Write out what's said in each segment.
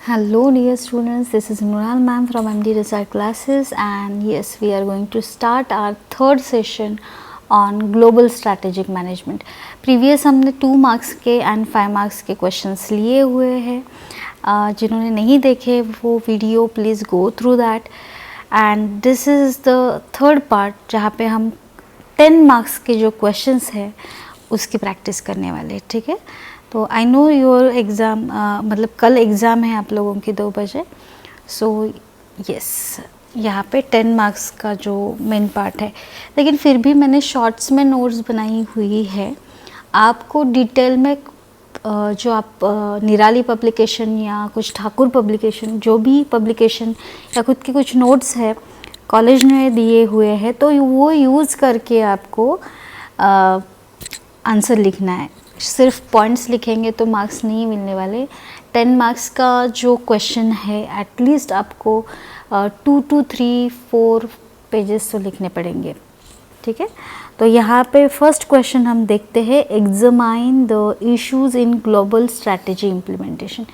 Hello dear students, this is Nunal ma'am from MD Result Classes, and yes, we are going to start our third session on Global Strategic Management. Previous हमने 2 marks के and 5 marks के questions लिए हुए हैं. जिन्होंने नहीं देखे वो video please go through that, and this is the third part जहाँ पे हम 10 marks के जो questions हैं उसकी प्रैक्टिस करने वाले. ठीक है, तो आई नो योर एग्ज़ाम मतलब कल एग्ज़ाम है आप लोगों की 2 बजे. सो यस, यहाँ पे 10 मार्क्स का जो मेन पार्ट है, लेकिन फिर भी मैंने शॉर्ट्स में नोट्स बनाई हुई है. आपको डिटेल में जो आप निराली पब्लिकेशन या कुछ ठाकुर पब्लिकेशन, जो भी पब्लिकेशन या खुद के कुछ नोट्स है कॉलेज ने दिए हुए हैं, तो वो यूज़ करके आपको आंसर लिखना है. सिर्फ पॉइंट्स लिखेंगे तो मार्क्स नहीं मिलने वाले. 10 मार्क्स का जो क्वेश्चन है एटलीस्ट आपको 2 to 3, 4 पेजेस तो लिखने पड़ेंगे. ठीक है, तो यहाँ पे फर्स्ट क्वेश्चन हम देखते हैं, examine the issues in global strategy implementation.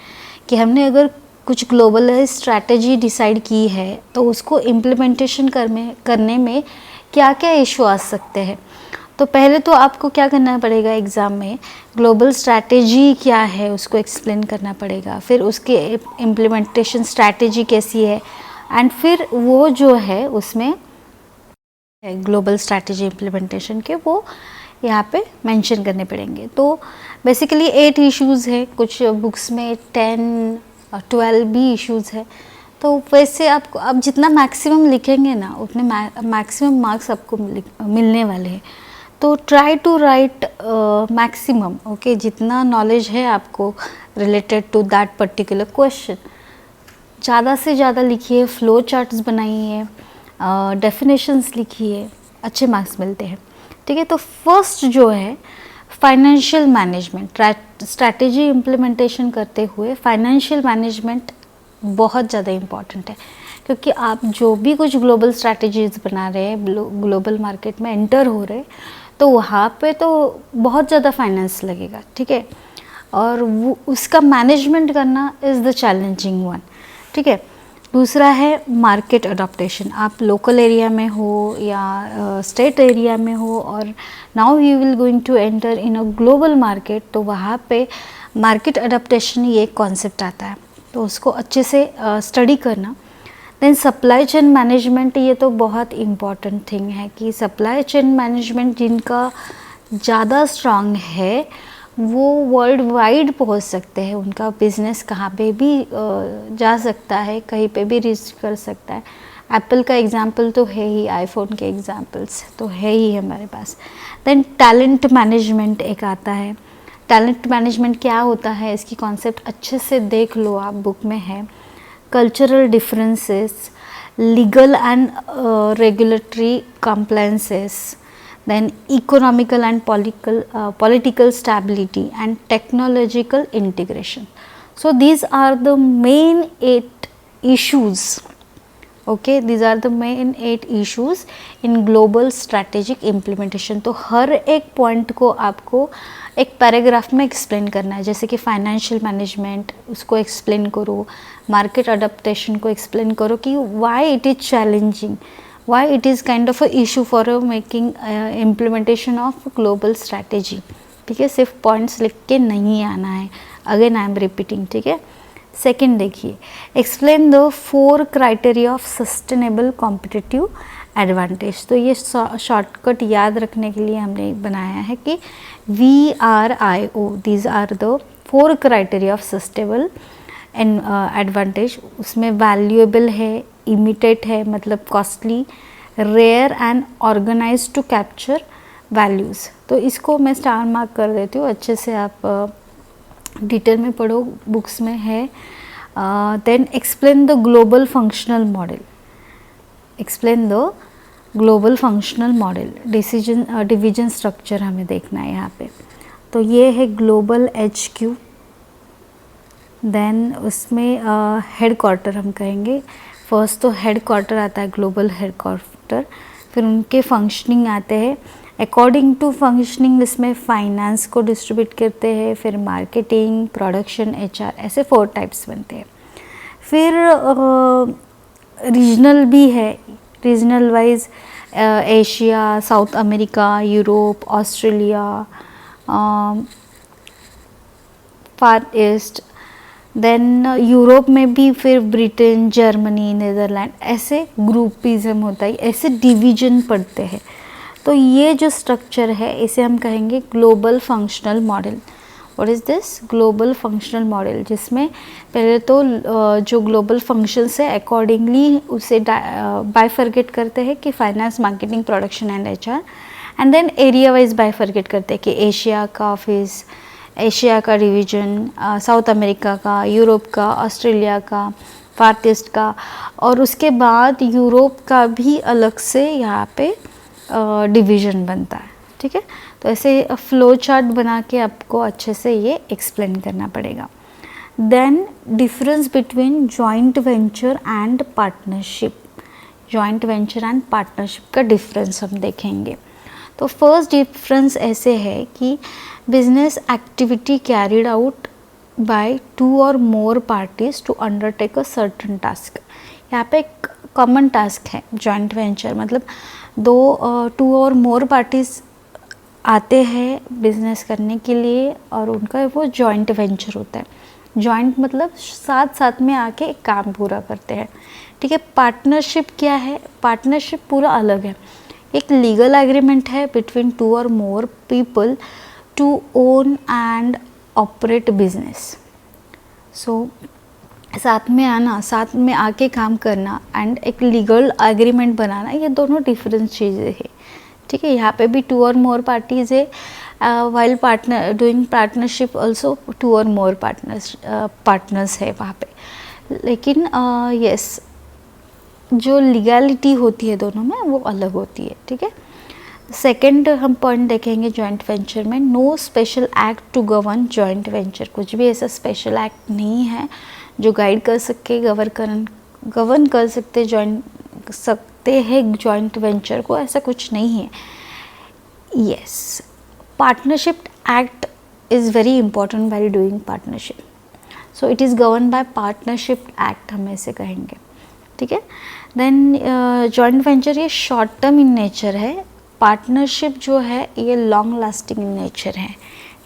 कि हमने अगर कुछ ग्लोबल स्ट्रैटेजी डिसाइड की है तो उसको इम्प्लीमेंटेशन करने में क्या क्या इशू आ सकते हैं. तो पहले तो आपको क्या करना पड़ेगा, एग्ज़ाम में ग्लोबल स्ट्रैटेजी क्या है उसको एक्सप्लेन करना पड़ेगा, फिर उसके इम्प्लीमेंटेशन स्ट्रैटेजी कैसी है, एंड फिर वो जो है उसमें ग्लोबल स्ट्रैटेजी इम्प्लीमेंटेशन के वो यहाँ पे मेंशन करने पड़ेंगे. तो बेसिकली 8 इश्यूज़ है, कुछ बुक्स में 10 और 12 भी इश्यूज़ है. तो वैसे आपको आप जितना मैक्सिमम लिखेंगे ना उतने मैक्सिमम मार्क्स आपको मिलने वाले हैं. तो try to write maximum. Okay, जितना नॉलेज है आपको related to that particular question, ज़्यादा से ज़्यादा लिखिए, फ्लो चार्ट्स बनाइए, डेफिनेशंस लिखिए, अच्छे मार्क्स मिलते हैं. ठीक है, तो फर्स्ट जो है फाइनेंशियल मैनेजमेंट. स्ट्रैटेजी इम्प्लीमेंटेशन करते हुए फाइनेंशियल मैनेजमेंट बहुत ज़्यादा इम्पॉर्टेंट है, क्योंकि आप जो भी कुछ ग्लोबल स्ट्रैटेजीज बना रहे हैं, ग्लोबल मार्केट में एंटर हो रहे, तो वहाँ पे तो बहुत ज़्यादा फाइनेंस लगेगा. ठीक है, और वो उसका मैनेजमेंट करना इज़ द चैलेंजिंग वन. ठीक है, दूसरा है मार्केट अडॉप्टेशन. आप लोकल एरिया में हो या स्टेट एरिया में हो और now you will going to enter in a global market, तो वहाँ पे मार्केट अडॉप्टेशन ये एक कॉन्सेप्ट आता है, तो उसको अच्छे से स्टडी करना. देन सप्लाई चेन मैनेजमेंट, ये तो बहुत इम्पॉर्टेंट थिंग है कि सप्लाई चेन मैनेजमेंट जिनका ज़्यादा स्ट्रांग है वो वर्ल्ड वाइड पहुंच सकते हैं. उनका बिजनेस कहाँ पे भी जा सकता है, कहीं पे भी रीच कर सकता है. एप्पल का एग्जांपल तो है ही, आईफोन के एग्जांपल्स तो है ही हमारे पास. देन टैलेंट मैनेजमेंट एक आता है. टैलेंट मैनेजमेंट क्या होता है, इसकी कॉन्सेप्ट अच्छे से देख लो, आप बुक में है. Cultural differences, legal and regulatory compliances, then economical and political stability and technological integration. So these are the main 8 issues. Okay, these are the main 8 issues in global strategic implementation. तो हर एक point को आपको एक paragraph में explain करना है. जैसे कि फाइनेंशियल मैनेजमेंट, उसको एक्सप्लेन करो, मार्केट अडॉप्टेशन को एक्सप्लेन करो कि why it is challenging, why it is kind of a issue for making implementation of global strategy. ठीक है, सिर्फ पॉइंट्स लिख के नहीं आना है. Again I am repeating. ठीक है, सेकेंड देखिए, explain the 4 criteria of sustainable competitive advantage. तो ये शॉर्टकट याद रखने के लिए हमने बनाया है कि VRIO, these are the 4 criteria of sustainable advantage. उसमें वैल्यूएबल है, इमिटेट है मतलब costly, rare and organize to capture values. तो इसको मैं स्टार मार्क कर देती हूँ, अच्छे से आप डिटेल में पढ़ो, बुक्स में है. Then explain the global functional model. Explain the global functional model. Division structure हमें देखना है यहाँ पे. तो ये है ग्लोबल HQ. देन उसमें हेड क्वार्टर हम कहेंगे. फर्स्ट तो हेड क्वार्टर आता है, ग्लोबल हेड क्वार्टर. फिर उनके फंक्शनिंग आते हैं. अकॉर्डिंग टू फंक्शनिंग इसमें फाइनेंस को डिस्ट्रीब्यूट करते हैं, फिर मार्केटिंग, प्रोडक्शन, HR, ऐसे 4 टाइप्स बनते हैं. फिर रीजनल भी है, regional wise Asia, South America, Europe, Australia, Far East, then Europe में भी फिर ब्रिटेन, जर्मनी, नीदरलैंड, ऐसे ग्रुपिज्म होता है, ऐसे डिवीजन पढ़ते हैं। तो ये जो स्ट्रक्चर है इसे हम कहेंगे global functional model. What is this? Global functional model, जिसमें पहले तो जो ग्लोबल फंक्शंस है अकॉर्डिंगली उसे बाइफर्केट करते हैं कि finance, marketing, production and HR, and then area wise bifurcate करते हैं कि एशिया का ऑफिस, एशिया का डिवीजन, साउथ अमेरिका का, यूरोप का, ऑस्ट्रेलिया का, फार ईस्ट का, और उसके बाद यूरोप का भी अलग से यहाँ पे डिवीजन बनता है। ठीक है, तो ऐसे फ्लो चार्ट बना के आपको अच्छे से ये एक्सप्लेन करना पड़ेगा। Then difference between joint venture and partnership, joint venture and partnership का डिफरेंस हम देखेंगे। तो फर्स्ट डिफरेंस ऐसे है कि business activity carried out by 2 और more parties to undertake a certain task. यहाँ पे एक कॉमन टास्क है जॉइंट वेंचर, मतलब 2 और मोर पार्टीज आते हैं बिजनेस करने के लिए और उनका वो जॉइंट वेंचर होता है। जॉइंट मतलब साथ साथ में आके एक काम पूरा करते हैं। ठीक है, पार्टनरशिप क्या है? पार्टनरशिप पूरा अलग है, एक लीगल एग्रीमेंट है बिटवीन 2 और more people to own and operate business. So साथ में आना, साथ में आके काम करना एंड एक लीगल एग्रीमेंट बनाना, ये दोनों डिफरेंट चीज़ें हैं। ठीक है, यहाँ पे भी 2 और मोर पार्टीज है, while partner doing partnership also 2 और मोर पार्टनर्स है वहाँ पे। लेकिन यस, जो लीगैलिटी होती है दोनों में वो अलग होती है। ठीक है, सेकेंड हम पॉइंट देखेंगे जॉइंट वेंचर में, no special act to govern joint venture. कुछ भी ऐसा स्पेशल एक्ट नहीं है जो गाइड कर सके, गवर्न कर सकते हैं जॉइंट वेंचर को, ऐसा कुछ नहीं है। Yes, partnership act is very important while doing partnership, so it is govern by partnership act, हम ऐसे कहेंगे। ठीक है, देन जॉइंट वेंचर ये शॉर्ट टर्म इन नेचर है, पार्टनरशिप जो है ये लॉन्ग लास्टिंग इन नेचर है।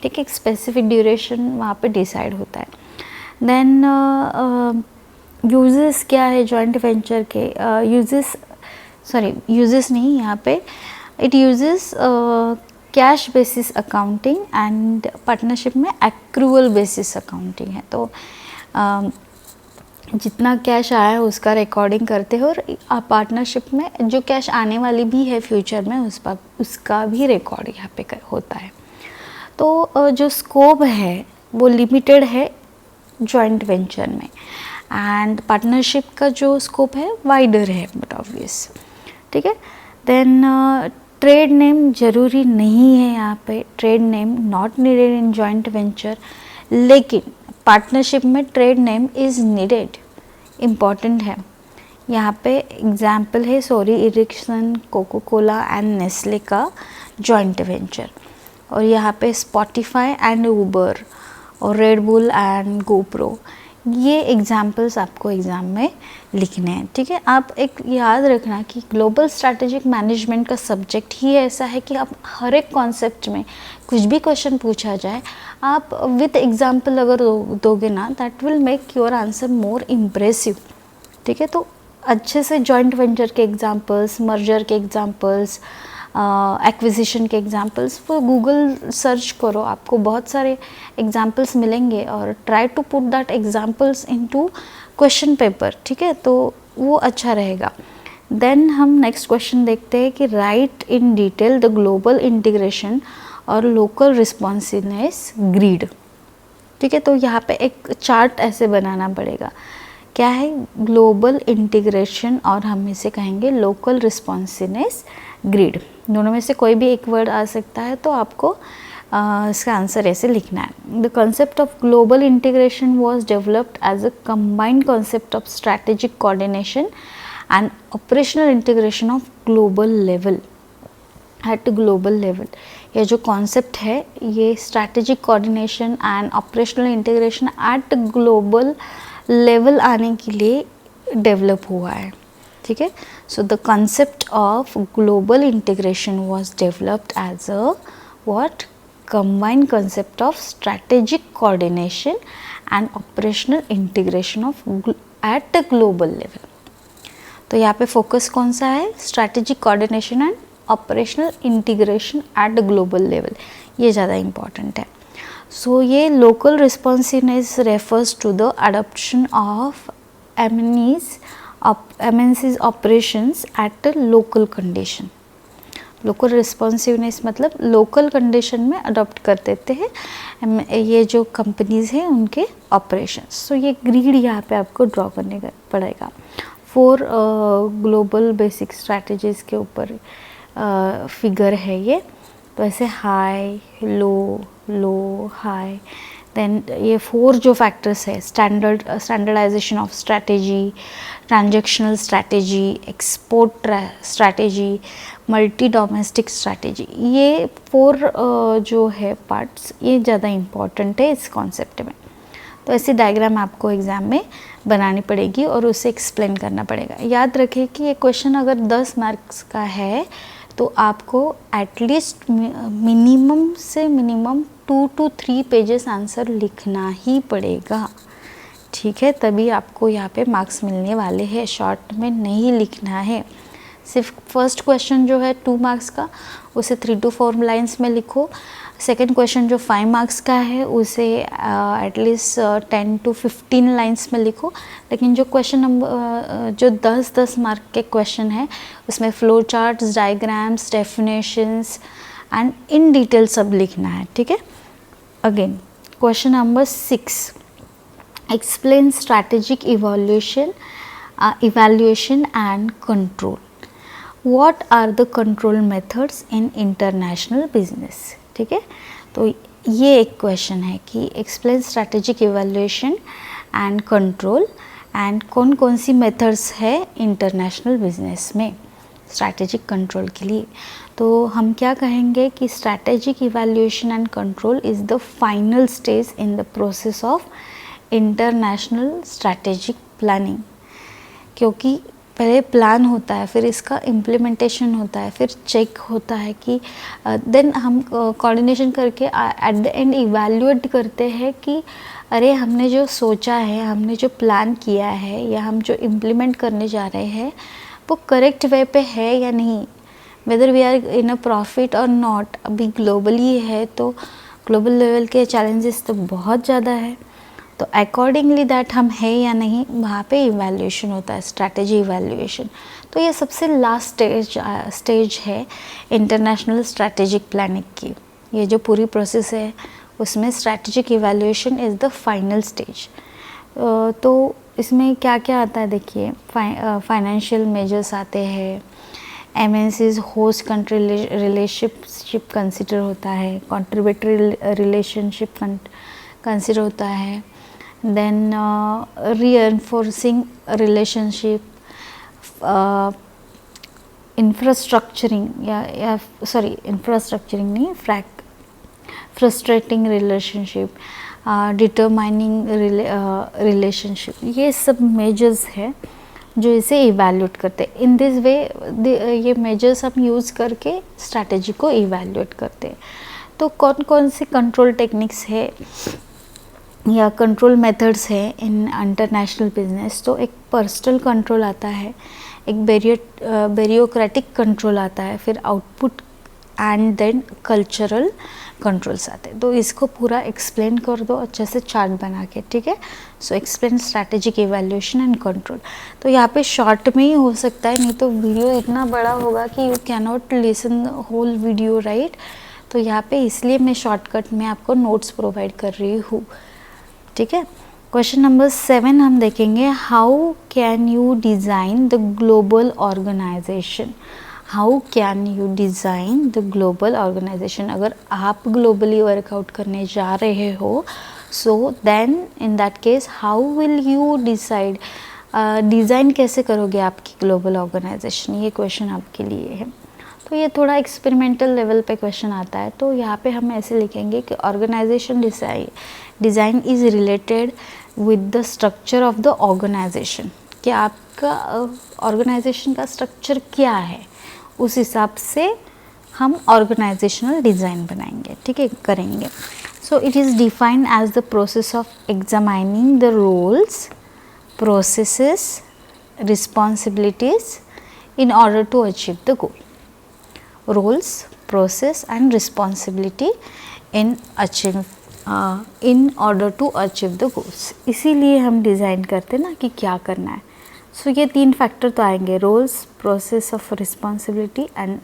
ठीक है, एक स्पेसिफिक ड्यूरेशन वहाँ पे डिसाइड होता है। देन यूजेस क्या है जॉइंट वेंचर के? यूजेस नहीं, यहाँ पे it uses cash basis accounting and partnership में एक्रूअल बेसिस अकाउंटिंग है। तो जितना कैश आया है उसका रिकॉर्डिंग करते हैं और पार्टनरशिप में जो कैश आने वाली भी है फ्यूचर में उसका भी रिकॉर्ड यहाँ पे होता है। तो जो स्कोप है वो लिमिटेड है जॉइंट वेंचर में, एंड पार्टनरशिप का जो स्कोप है वाइडर है, बट ऑब्वियस। ठीक है, देन ट्रेड नेम ज़रूरी नहीं है यहाँ पे, trade name not needed in joint venture, लेकिन पार्टनरशिप में trade name is needed, important है। यहाँ पे एग्जाम्पल है sorry Ericsson, Coca Cola and Nestle का जॉइंट वेंचर, और यहाँ पे स्पॉटिफाई एंड ऊबर और रेड बुल एंड गोप्रो, ये एग्जाम्पल्स आपको एग्ज़ाम में लिखने हैं। ठीक है, आप एक याद रखना कि ग्लोबल स्ट्रैटेजिक मैनेजमेंट का सब्जेक्ट ही ऐसा है कि आप हर एक कॉन्सेप्ट में कुछ भी क्वेश्चन पूछा जाए आप विद एग्जाम्पल अगर दोगे ना, that will make your answer more impressive. ठीक है, तो अच्छे से जॉइंट वेंचर के एग्जाम्पल्स, मर्जर के एग्जाम्पल्स, एक्विजिशन के एग्जाम्पल्स वो गूगल सर्च करो, आपको बहुत सारे एग्जाम्पल्स मिलेंगे, और try to put that examples into question paper. ठीक है, तो वो अच्छा रहेगा। देन हम नेक्स्ट क्वेश्चन देखते हैं कि right in detail the global integration और लोकल रिस्पॉन्सिवनेस ग्रिड। ठीक है, तो यहाँ पे एक चार्ट ऐसे बनाना पड़ेगा, क्या है ग्लोबल इंटीग्रेशन और हम इसे कहेंगे लोकल रिस्पॉन्सिवनेस ग्रिड। दोनों में से कोई भी एक वर्ड आ सकता है, तो आपको इसका आंसर ऐसे लिखना है। The concept of global integration was developed as a combined concept of strategic coordination and operational integration of global level at global level. ये जो कॉन्सेप्ट है ये strategic coordination and operational integration at global level आने के लिए develop हुआ है, ठीक है। So the concept of global integration was developed as a what, combined concept of strategic coordination and operational integration of at a global level। तो यहाँ पे फोकस कौन सा है, strategic coordination and operational integration at global level, ये ज़्यादा important है। So ये local responsiveness refers to the adoption of MNCs operations at a local condition. Local responsiveness मतलब लोकल कंडीशन में अडॉप्ट कर देते हैं ये जो कंपनीज़ हैं उनके ऑपरेशंस। सो ये ग्रिड यहाँ पे आपको ड्रॉ करने का पड़ेगा। 4 ग्लोबल बेसिक स्ट्रैटेजीज़ के ऊपर फिगर है ये। तो ऐसे high, low, low, high, then ये 4 जो फैक्टर्स है, standardization of strategy, transactional strategy, export strategy, multi domestic strategy, ये 4 जो है पार्ट्स, ये ज़्यादा इम्पॉर्टेंट है इस कॉन्सेप्ट में। तो ऐसी डायग्राम आपको एग्ज़ाम में बनानी पड़ेगी और उसे एक्सप्लेन करना पड़ेगा। याद रखें कि ये क्वेश्चन अगर 10 मार्क्स का है तो आपको एटलीस्ट मिनिमम से मिनिमम 2 to 3 पेजेस आंसर लिखना ही पड़ेगा, ठीक है। तभी आपको यहाँ पे मार्क्स मिलने वाले हैं, शॉर्ट में नहीं लिखना है। सिर्फ फर्स्ट क्वेश्चन जो है 2 मार्क्स का, उसे 3 to 4 लाइन्स में लिखो। सेकंड क्वेश्चन जो 5 मार्क्स का है उसे एटलीस्ट 10 to 15 लाइन्स में लिखो। लेकिन जो क्वेश्चन नंबर जो 10 मार्क के क्वेश्चन है उसमें flow charts, diagrams, definitions and in detail सब लिखना है, ठीक है। Again question number 6, explain strategic evaluation and control. What are the control methods in international business, ठीक है। तो ये एक क्वेश्चन है कि explain strategic evaluation and control and कौन कौन सी मेथड्स है इंटरनेशनल बिजनेस में स्ट्रैटेजिक कंट्रोल के लिए। तो हम क्या कहेंगे कि strategic evaluation and control is the final stage in the process of international strategic planning, क्योंकि पहले प्लान होता है, फिर इसका इम्प्लीमेंटेशन होता है, फिर चेक होता है कि देन हम कोऑर्डिनेशन करके एट द एंड इवैल्यूएट करते हैं कि अरे हमने जो सोचा है, हमने जो प्लान किया है या हम जो इम्प्लीमेंट करने जा रहे हैं वो करेक्ट वे पे है या नहीं, whether we are in a profit और नॉट। अभी ग्लोबली है तो ग्लोबल लेवल के चैलेंजेस तो बहुत ज़्यादा है, तो अकॉर्डिंगली दैट हम है या नहीं, वहाँ पे इवैल्यूएशन होता है, स्ट्रैटेजी इवैल्यूएशन। तो ये सबसे लास्ट स्टेज है इंटरनेशनल स्ट्रैटेजिक प्लानिंग की। ये जो पूरी प्रोसेस है उसमें strategic evaluation is the final stage. तो इसमें क्या क्या आता है देखिए, फाइनेंशियल मेजर्स आते हैं, MNCs host country relationship consider होता है, कंट्रीब्यूटरी रिलेशनशिप कंसिडर होता है, then reinforcing relationship, infrastructuring या सॉरी infrastructuring नहीं, frustrating relationship, determining relationship, ये सब मेजर्स है जो इसे इवैल्यूएट करते हैं। इन दिस वे ये मेजर्स हम यूज़ करके स्ट्रैटेजी को इवैल्यूएट करते हैं। तो कौन कौन से कंट्रोल टेक्निक्स है या कंट्रोल मेथड्स है इन इंटरनेशनल बिजनेस। तो एक पर्सनल कंट्रोल आता है, एक ब्यूरोक्रेटिक कंट्रोल आता है, फिर output and then cultural controls आते हैं। तो इसको पूरा एक्सप्लेन कर दो अच्छे से चार्ट बना के, ठीक है। So explain strategic evaluation and control. तो यहाँ पे शॉर्ट में ही हो सकता है, नहीं तो वीडियो इतना बड़ा होगा कि you can not listen whole video, right. तो यहाँ पे इसलिए मैं शॉर्टकट में आपको नोट्स प्रोवाइड कर रही हूँ, ठीक है। क्वेश्चन नंबर 7 हम देखेंगे, how can you design the global organization. How can you design the global organization. अगर आप ग्लोबली वर्कआउट करने जा रहे हो, so then in that case how will you decide, design कैसे करोगे आपकी ग्लोबल ऑर्गेनाइजेशन, ये क्वेश्चन आपके लिए है। तो ये थोड़ा एक्सपेरिमेंटल लेवल पे क्वेश्चन आता है। तो यहाँ पे हम ऐसे लिखेंगे कि organization design is related with the structure of the organization, कि आपका ऑर्गेनाइजेशन का स्ट्रक्चर क्या है, उस हिसाब से हम ऑर्गेनाइजेशनल डिज़ाइन बनाएंगे, ठीक है, करेंगे. So it is defined as the process of examining the roles, processes, responsibilities in order to achieve the goal. Roles, process and responsibility in order to achieve the goals. इसीलिए हम design करते ना कि क्या करना है. सो ये 3 factor तो आएंगे, roles, process of responsibility and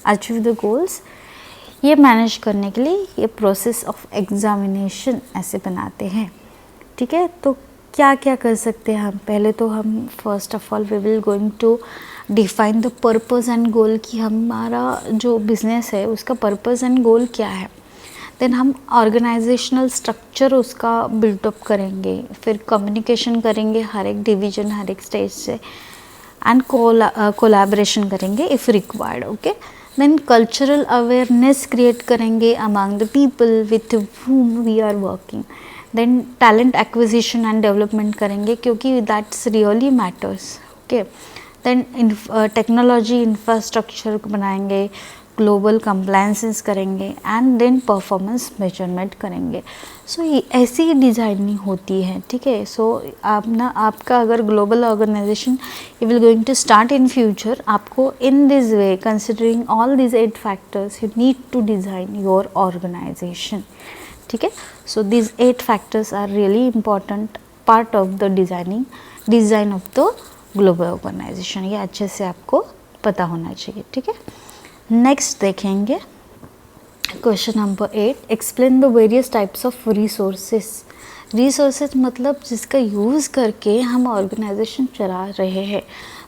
achieve the goals. ये मैनेज करने के लिए ये प्रोसेस ऑफ एग्जामिनेशन ऐसे बनाते हैं, ठीक है. तो क्या क्या कर सकते हैं हम, पहले तो हम first of all we will going to define the purpose and goal, कि हमारा जो बिज़नेस है उसका पर्पस एंड गोल क्या है. देन हम ऑर्गेनाइजेशनल स्ट्रक्चर उसका बिल्डअप करेंगे, फिर कम्युनिकेशन करेंगे हर एक डिवीज़न, हर एक स्टेज से, एंड कोलैबोरेशन करेंगे if required. Okay. Then cultural awareness create करेंगे among the people with whom we are working. Then talent acquisition and development करेंगे, क्योंकि that's really matters. Okay. Then technology infrastructure बनाएंगे, global compliances करेंगे, and then performance measurement करेंगे. So ये ऐसी ही designing होती है, ठीक है. सो आप ना, आपका अगर global organisation you will going to start in future, आपको in this way considering all this 8 factors you need to design your organisation, ठीक है. So this 8 factors are really important part of the design of the global organisation. ये अच्छे से आपको पता होना चाहिए, ठीक है. नेक्स्ट देखेंगे question number 8. Explain the various types of resources. Resources मतलब जिसका यूज़ करके हम ऑर्गेनाइजेशन चला रहे हैं.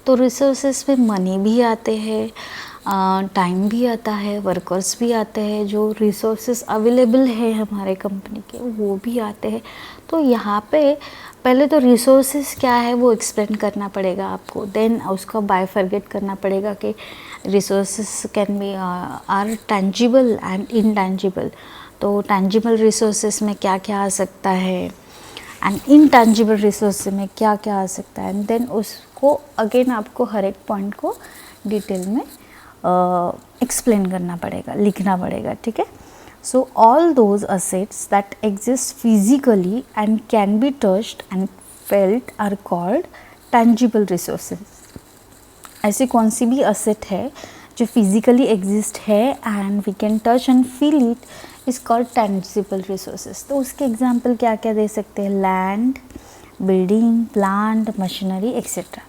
तो रिसोर्सेज में मनी भी आते हैं, टाइम भी आता है, वर्कर्स भी आते हैं, जो रिसोर्सेज अवेलेबल है हमारे कंपनी के वो भी आते हैं. तो यहाँ पे पहले तो रिसोर्सेज क्या है वो एक्सप्लेन करना पड़ेगा आपको. देन उसका बायफरगेट करना पड़ेगा कि resources can be are tangible and intangible. तो टेंजिबल रिसोर्सेज में क्या क्या आ सकता है एंड इनटेंजिबल रिसोर्सेज में क्या क्या आ सकता है, एंड देन उसको अगेन आपको हर एक पॉइंट को डिटेल में एक्सप्लेन करना पड़ेगा, लिखना पड़ेगा, ठीक है. So all those assets that exist physically and can be touched and felt are called tangible resources. ऐसी कौन सी भी asset है जो physically exist है and we can touch and feel it is called tangible resources. तो उसके example क्या क्या दे सकते हैं, land, building, plant, machinery etc.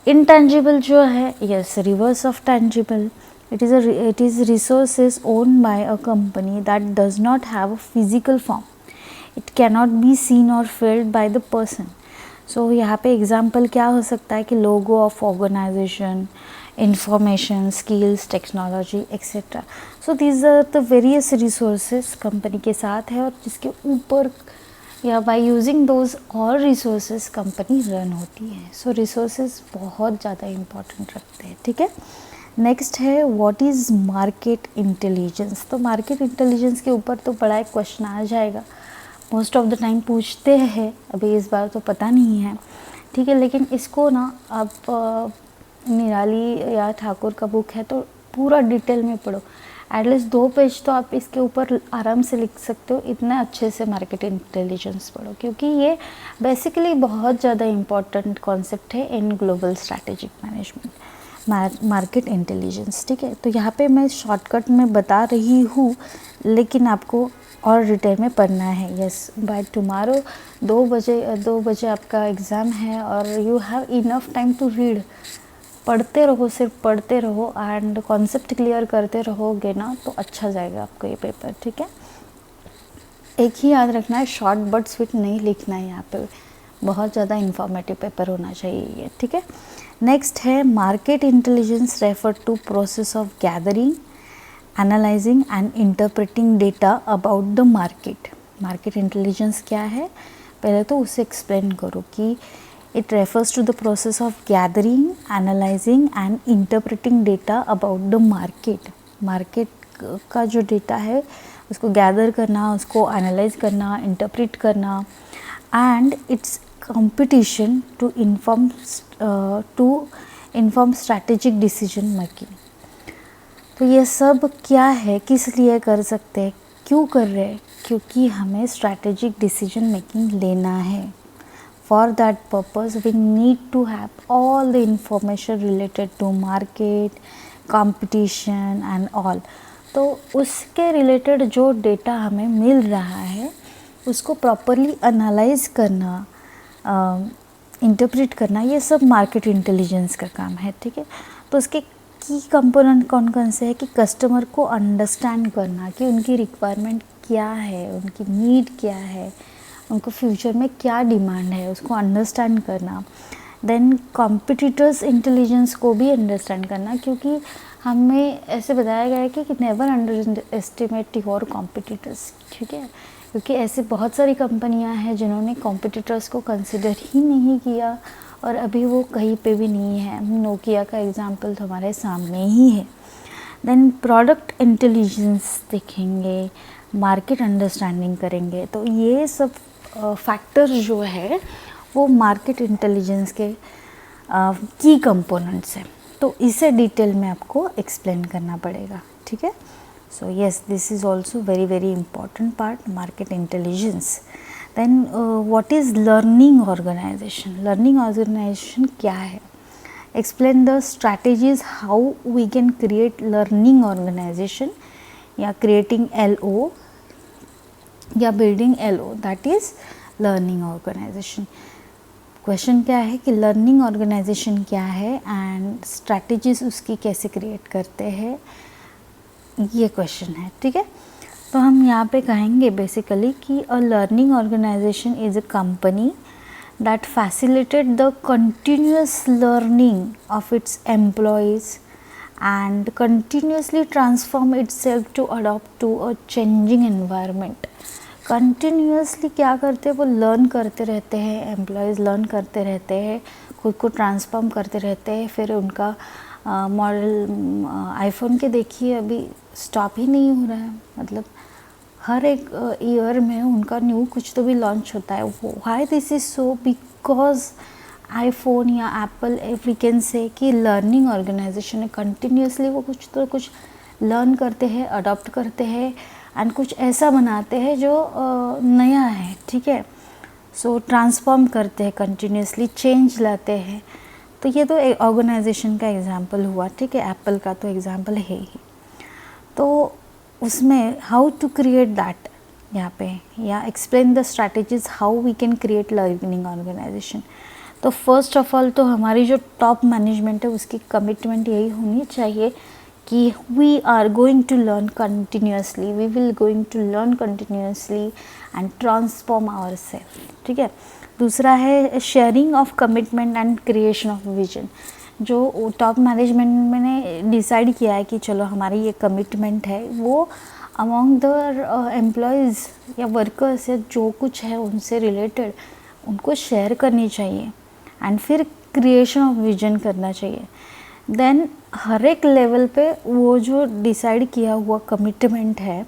Intangible जो है, yes, reverse of tangible. It is resources owned by a company that does not have a physical form. It cannot be seen or felt by the person. So यहाँ पे example क्या हो सकता है कि logo of organization, information, skills, technology etc. So these are the various resources company के साथ है, और जिसके ऊपर या by using those all resources company run होती है. So resources बहुत ज़्यादा important रखते हैं, ठीक है. नेक्स्ट है व्हाट इज़ मार्केट इंटेलिजेंस. तो मार्केट इंटेलिजेंस के ऊपर तो बड़ा एक क्वेश्चन आ जाएगा, मोस्ट ऑफ द टाइम पूछते हैं, अभी इस बार तो पता नहीं है, ठीक है. लेकिन इसको ना आप निराली या ठाकुर का बुक है तो पूरा डिटेल में पढ़ो, एटलीस्ट 2 पेज तो आप इसके ऊपर आराम से लिख सकते हो, इतना अच्छे से मार्केट इंटेलिजेंस पढ़ो, क्योंकि ये बेसिकली बहुत ज़्यादा इम्पॉर्टेंट कॉन्सेप्ट है in global strategic management, market intelligence, ठीक है. तो यहाँ पे मैं शॉर्टकट में बता रही हूँ, लेकिन आपको और डिटेल में पढ़ना है. यस, बाय टुमारो 2 बजे आपका एग्ज़ाम है और you have enough time to read. पढ़ते रहो, सिर्फ पढ़ते रहो एंड कॉन्सेप्ट क्लियर करते रहोगे ना तो अच्छा जाएगा आपको ये पेपर, ठीक है. एक ही याद रखना है, शॉर्ट बट स्वीट नहीं लिखना है, यहाँ पे बहुत ज़्यादा इंफॉर्मेटिव पेपर होना चाहिए ये, ठीक है. नेक्स्ट है market intelligence refer to process of gathering, analyzing and interpreting data about the market. Market intelligence क्या है, पहले तो उसे एक्सप्लेन करो कि it refers to the process of gathering, analyzing and interpreting data about the market. Market का जो data है उसको गैदर करना, उसको एनालाइज करना, इंटरप्रेट करना and its competition to inform strategic decision making. तो ये सब क्या है, किस लिए कर सकते हैं, क्यों कर रहे हैं? क्योंकि हमें स्ट्रैटेजिक डिसीजन मेकिंग लेना है. For that purpose we need to have all the information related to market, competition and all. तो उसके रिलेटेड जो डेटा हमें मिल रहा है उसको प्रॉपरली एनालाइज करना, इंटरप्रेट करना, ये सब मार्केट इंटेलिजेंस का काम है. ठीक है. तो उसके की कंपोनेंट कौन कौन से है कि कस्टमर को अंडरस्टैंड करना कि उनकी रिक्वायरमेंट क्या है, उनकी नीड क्या है, उनको फ्यूचर में क्या डिमांड है, उसको अंडरस्टैंड करना. देन कॉम्पिटिटर्स इंटेलिजेंस को भी अंडरस्टैंड करना, क्योंकि हमें ऐसे बताया गया है कि never under estimate your competitors. ठीक है. क्योंकि ऐसे बहुत सारी कंपनियां हैं जिन्होंने कॉम्पिटिटर्स को कंसिडर ही नहीं किया और अभी वो कहीं पे भी नहीं है. नोकिया का एग्जांपल तो हमारे सामने ही है. देन प्रोडक्ट इंटेलिजेंस देखेंगे, मार्केट अंडरस्टैंडिंग करेंगे. तो ये सब फैक्टर जो है वो मार्केट इंटेलिजेंस के की कंपोनेंट्स हैं. तो इसे डिटेल में आपको एक्सप्लेन करना पड़ेगा. ठीक है. So yes, this is also very very important part, market intelligence. Then what is learning organization. Learning organization क्या है? Explain the strategies how we can create learning organization या क्रिएटिंग LO या building LO, that is learning organization. Question क्या है कि learning organization क्या है and strategies उसकी कैसे क्रिएट करते हैं, ये क्वेश्चन है. ठीक है. तो हम यहाँ पे कहेंगे बेसिकली कि a learning organization is a company that facilitate the continuous learning of its employees and continuously transform itself to adapt to a changing environment. Continuously क्या करते हैं, वो लर्न करते रहते हैं, एम्प्लॉयज़ लर्न करते रहते हैं, खुद को ट्रांसफॉर्म करते रहते हैं. फिर उनका मॉडल आईफोन के देखिए अभी स्टॉप ही नहीं हो रहा है. मतलब हर एक ईयर में उनका न्यू कुछ तो भी लॉन्च होता है. Why this is so? Because iPhone या एप्पल वी कैन से कि लर्निंग ऑर्गेनाइजेशन है. कंटिन्यूसली वो कुछ तो कुछ लर्न करते हैं, अडॉप्ट करते हैं एंड कुछ ऐसा बनाते हैं जो नया है. ठीक है. सो ट्रांसफॉर्म करते हैं, कंटिन्यूसली चेंज लाते हैं. तो ये तो ऑर्गेनाइजेशन का एग्जांपल हुआ. ठीक है. एप्पल का तो एग्जांपल है ही. तो उसमें हाउ टू क्रिएट दैट यहाँ पे, या explain the strategies how we can create learning organization. तो फर्स्ट ऑफ ऑल तो हमारी जो टॉप मैनेजमेंट है उसकी कमिटमेंट यही होनी चाहिए कि we are going to learn continuously, we will going to learn continuously and transform our self. ठीक है. दूसरा है sharing of commitment and creation of vision. जो टॉप मैनेजमेंट ने डिसाइड किया है कि चलो हमारी ये कमिटमेंट है, वो अमॉन्ग द एम्प्लॉयज़ या वर्कर्स या जो कुछ है उनसे रिलेटेड उनको शेयर करनी चाहिए एंड फिर क्रिएशन ऑफ विजन करना चाहिए. देन हर एक लेवल पे वो जो डिसाइड किया हुआ कमिटमेंट है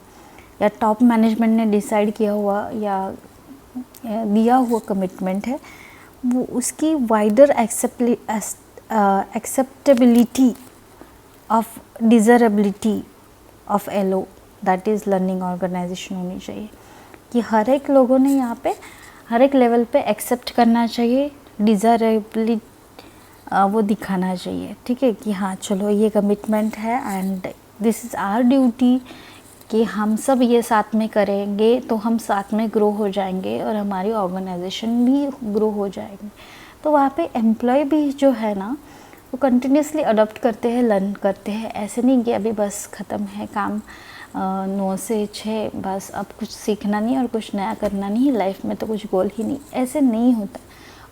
या टॉप मैनेजमेंट ने डिसाइड किया हुआ या दिया हुआ कमिटमेंट है, वो उसकी wider acceptability of desirability of LO, that is learning organisation होनी चाहिए. कि हर एक लोगों ने यहाँ पे हर एक लेवल पे एक्सेप्ट करना चाहिए, डिज़ायरेबिलिटी वो दिखाना चाहिए. ठीक है. कि हाँ चलो ये कमिटमेंट है and this is our duty कि हम सब ये साथ में करेंगे तो हम साथ में ग्रो हो जाएंगे और हमारी ऑर्गेनाइजेशन भी ग्रो हो जाएगी. तो वहाँ पे एम्प्लॉय भी जो है ना वो कंटिन्यूसली अडॉप्ट करते हैं, लर्न करते हैं. ऐसे नहीं कि अभी बस ख़त्म है काम 9 से 6, बस अब कुछ सीखना नहीं और कुछ नया करना नहीं, लाइफ में तो कुछ गोल ही नहीं. ऐसे नहीं होता.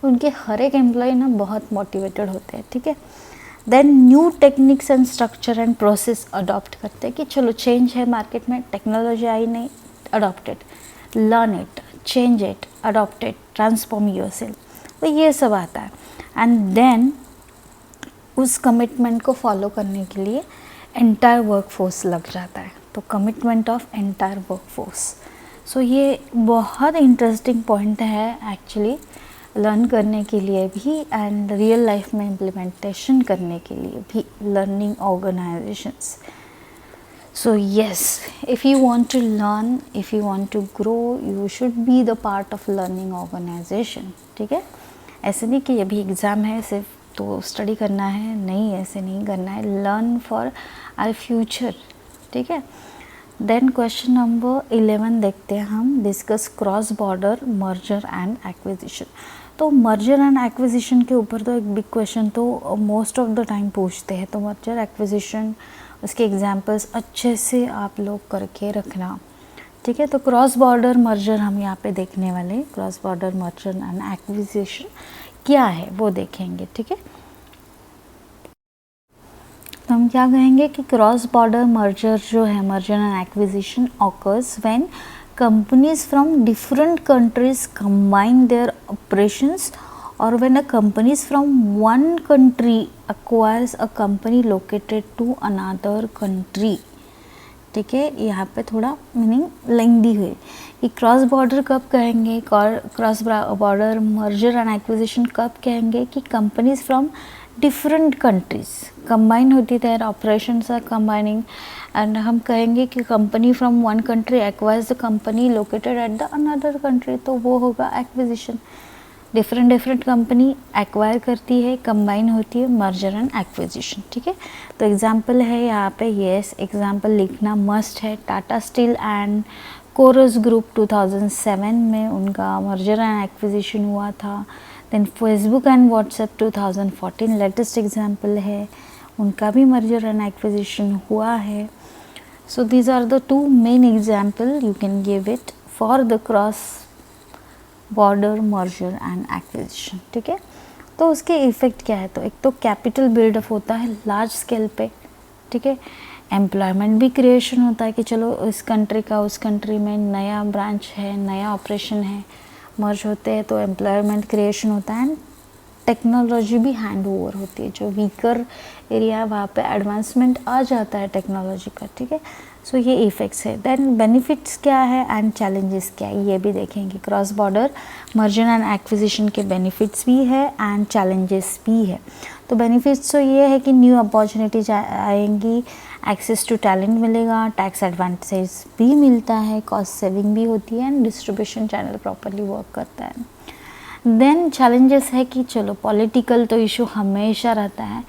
उनके हर एक एम्प्लॉय ना बहुत मोटिवेटेड होते हैं. ठीक है. Then new techniques and structure and process adopt करते हैं कि चलो चेंज है मार्केट में, टेक्नोलॉजी आई नहीं, adopt it, learn it, change it, adopt it, transform yourself. तो ये सब आता है. एंड देन उस कमिटमेंट को फॉलो करने के लिए एंटायर वर्कफोर्स लग जाता है. तो कमिटमेंट ऑफ एंटायर वर्कफोर्स. सो ये बहुत इंटरेस्टिंग पॉइंट है एक्चुअली, लर्न करने के लिए भी एंड रियल लाइफ में इम्प्लीमेंटेशन करने के लिए भी, learning organisations. So yes, if you want to learn, if you want to grow, you should be the part of learning organization. ठीक है, ऐसे नहीं कि अभी एग्ज़ाम है सिर्फ तो स्टडी करना है, नहीं ऐसे नहीं करना है, लर्न फॉर आवर फ्यूचर. ठीक है. देन क्वेश्चन नंबर 11 देखते हैं हम, discuss cross border merger and acquisition. तो मर्जर एंड एक्विजिशन के ऊपर तो एक बिग क्वेश्चन तो मोस्ट ऑफ द टाइम पूछते हैं, तो मर्जर एक्विजिशन उसके एग्जाम्पल्स अच्छे से आप लोग करके रखना. ठीक है. तो क्रॉस बॉर्डर मर्जर हम यहाँ पे देखने वाले, cross border merger and acquisition क्या है वो देखेंगे. ठीक है. तो हम क्या कहेंगे कि क्रॉस बॉर्डर मर्जर जो है, merger and acquisition occurs when companies from different countries combine their operations, or when a companies from one country acquires a company located to another country. ठीक है. यहाँ पे थोड़ा मीनिंग लेंदी हुई कि क्रॉस बॉर्डर कब कहेंगे, cross border merger and acquisition कब कहेंगे कि companies from different countries combine होती है, ऑपरेशंस आर कंबाइनिंग, एंड हम कहेंगे कि company from one country acquires the company located at the another country, तो वो होगा एक्विजिशन. डिफरेंट कंपनी एक्वायर करती है, कंबाइन होती है, मर्जर एंड एक्विजिशन. ठीक है. तो एग्जांपल है यहाँ पे, यस एग्जांपल लिखना मस्ट है. Tata steel and Corus group 2007 में उनका मर्जर एंड एक्विजिशन हुआ था. Then Facebook and WhatsApp 2014 latest example है, उनका भी मर्जर एंड एक्विजिशन हुआ है. So these are the two main example you can give it for the cross border merger and acquisition. ठीक है. तो उसके इफ़ेक्ट क्या है, तो एक तो कैपिटल बिल्डअप होता है लार्ज स्केल पे. ठीक है. एम्प्लॉयमेंट भी क्रिएशन होता है कि चलो इस कंट्री का उस कंट्री में नया ब्रांच है, नया ऑपरेशन है, मर्ज होते हैं तो एम्प्लॉयमेंट क्रिएशन होता है. एंड टेक्नोलॉजी भी हैंड ओवर होती है, जो वीकर एरिया वहाँ पे एडवांसमेंट आ जाता है टेक्नोलॉजी का. ठीक है. सो ये इफ़ेक्ट्स है. देन बेनिफिट्स क्या है एंड चैलेंजेस क्या है ये भी देखेंगे. Cross border merger and acquisition के बेनिफिट्स भी है एंड चैलेंजेस भी है. तो बेनिफिट्स तो ये है कि न्यू अपॉर्चुनिटीज आएंगी, एक्सेस टू टैलेंट मिलेगा, टैक्स एडवांटेज भी मिलता है, कॉस्ट सेविंग भी होती है, and distribution channel properly work करता है. देन चैलेंजेस है कि चलो पॉलिटिकल तो इशू हमेशा रहता है,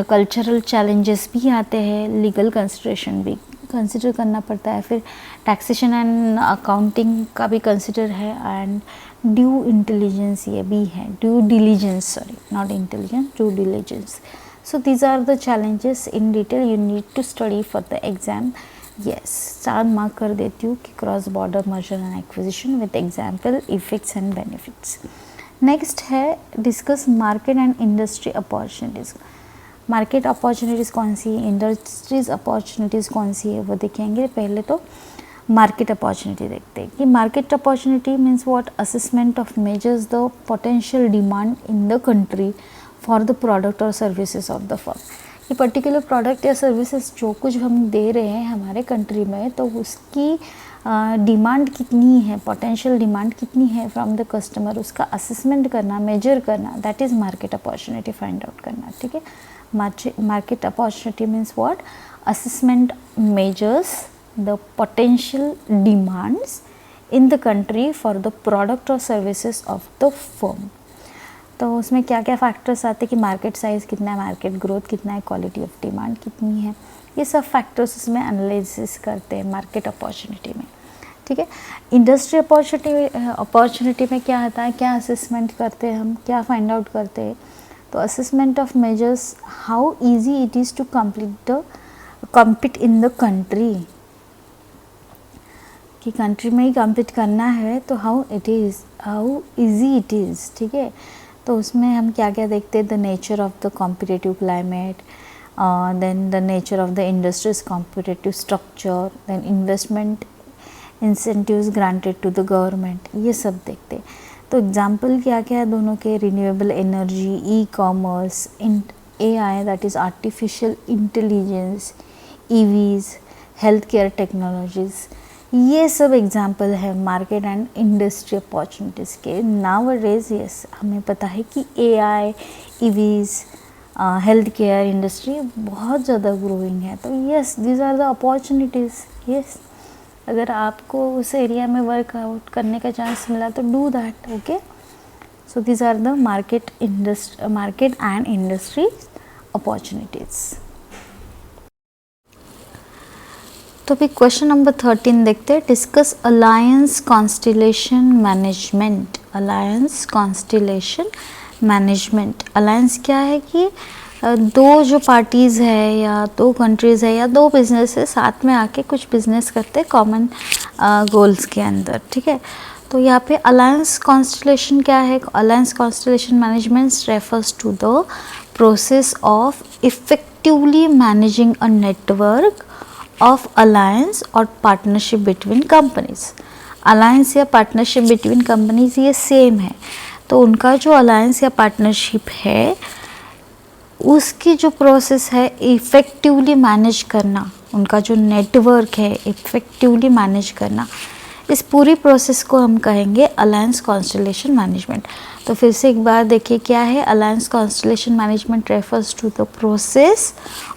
कल्चरल चैलेंजेस भी आते हैं, लीगल कंसिडरेशन भी कंसिडर करना पड़ता है, फिर टैक्सेशन एंड अकाउंटिंग का भी कंसिडर है, एंड ड्यू इंटेलिजेंस ये भी है, due diligence, sorry not intelligence, due diligence. So these are the challenges in detail you need to study for the exam. Yes, 4 mark कर देती हूँ कि cross border merger and acquisition with example, effects and benefits. Next है discuss market and industry opportunities. Market opportunities कौन सी है, industries opportunities कौन सी है वो देखेंगे. पहले तो मार्केट अपॉर्चुनिटी देखते हैं कि market opportunity means what, assessment of measures the potential demand in the country for the product और सर्विसेज ऑफ द फर्म. ये पर्टिकुलर प्रोडक्ट या सर्विसेज जो कुछ हम दे रहे हैं हमारे कंट्री में, तो उसकी डिमांड कितनी है, पोटेंशियल डिमांड कितनी है फ्रॉम द कस्टमर, उसका असेसमेंट करना, मेजर करना, that is market opportunity find out करना. ठीक है. Market opportunity means what? Assessment measures the potential demands in the country for the product or services of the firm. तो उसमें क्या क्या फैक्टर्स आते हैं कि मार्केट साइज़ कितना है, मार्केट ग्रोथ कितना है, क्वालिटी ऑफ डिमांड कितनी है, ये सब फैक्टर्स उसमें एनालिसिस करते हैं मार्केट अपॉर्चुनिटी में. ठीक है. इंडस्ट्री अपॉर्चुनिटी में क्या आता है, क्या असेसमेंट करते हैं हम, क्या फाइंड आउट करते हैं. तो assessment of measures, how easy it is to compete in the country, कि कंट्री में ही कम्पीट करना है तो हाउ इजी इट इज़. ठीक है. तो उसमें हम क्या क्या देखते हैं, the nature of the competitive climate, then the nature of the industries competitive structure, then investment incentives granted to the government, ये सब देखते हैं. तो एग्जाम्पल क्या क्या है दोनों के, renewable energy, e commerce, AI that is artificial intelligence, EVs, health care technologies, ये सब एग्जाम्पल है मार्केट एंड इंडस्ट्री अपॉर्चुनिटीज़ के। नाउअडेज यस हमें पता है कि AI, EVs, health care industry बहुत ज़्यादा ग्रोइंग है, तो yes these are the opportunities. Yes अगर आपको उस एरिया में वर्कआउट करने का चांस मिला तो do that. Okay, so these are the market and industry opportunities. तो भी क्वेश्चन नंबर 13 देखते हैं। Discuss alliance constellation management. Alliance constellation management, alliance क्या है कि दो जो पार्टीज़ है या दो कंट्रीज़ है या दो बिजनेस है साथ में आके कुछ बिजनेस करते हैं कॉमन गोल्स के अंदर, ठीक है। तो यहाँ पे अलायंस कॉन्स्टिलेशन क्या है? Alliance constellation management refers to the process of effectively managing a network of alliance और पार्टनरशिप बिटवीन कंपनीज। अलायंस या पार्टनरशिप बिटवीन कंपनीज ये सेम है, तो उनका जो अलायंस या पार्टनरशिप है उसकी जो प्रोसेस है इफ़ेक्टिवली मैनेज करना, उनका जो नेटवर्क है इफ़ेक्टिवली मैनेज करना, इस पूरी प्रोसेस को हम कहेंगे अलायंस कॉन्स्टिलेशन मैनेजमेंट। तो फिर से एक बार देखिए क्या है, alliance constellation management refers to the process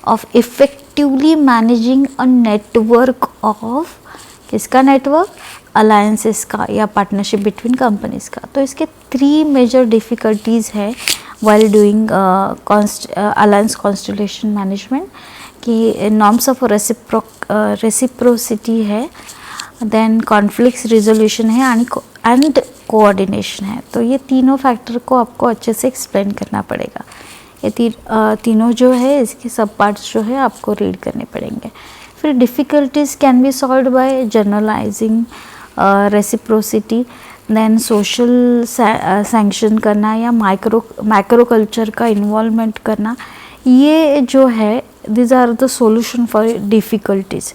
of effectively managing a network of, किसका नेटवर्क? अलायंसेस का या पार्टनरशिप बिटवीन कंपनीज का। तो इसके 3 मेजर डिफ़िकल्टीज़ है while doing alliance constellation management कि norms of reciprocity है, then conflicts resolution है and coordination है। तो ये तीनों फैक्टर को आपको अच्छे से एक्सप्लेन करना पड़ेगा। ये तीनों जो है इसके सब पार्ट्स जो है आपको रीड करने पड़ेंगे। फिर difficulties can be solved by generalising reciprocity, then social sanction करना या माइक्रो कल्चर का इन्वॉल्वमेंट करना, ये जो है these are the solution for difficulties.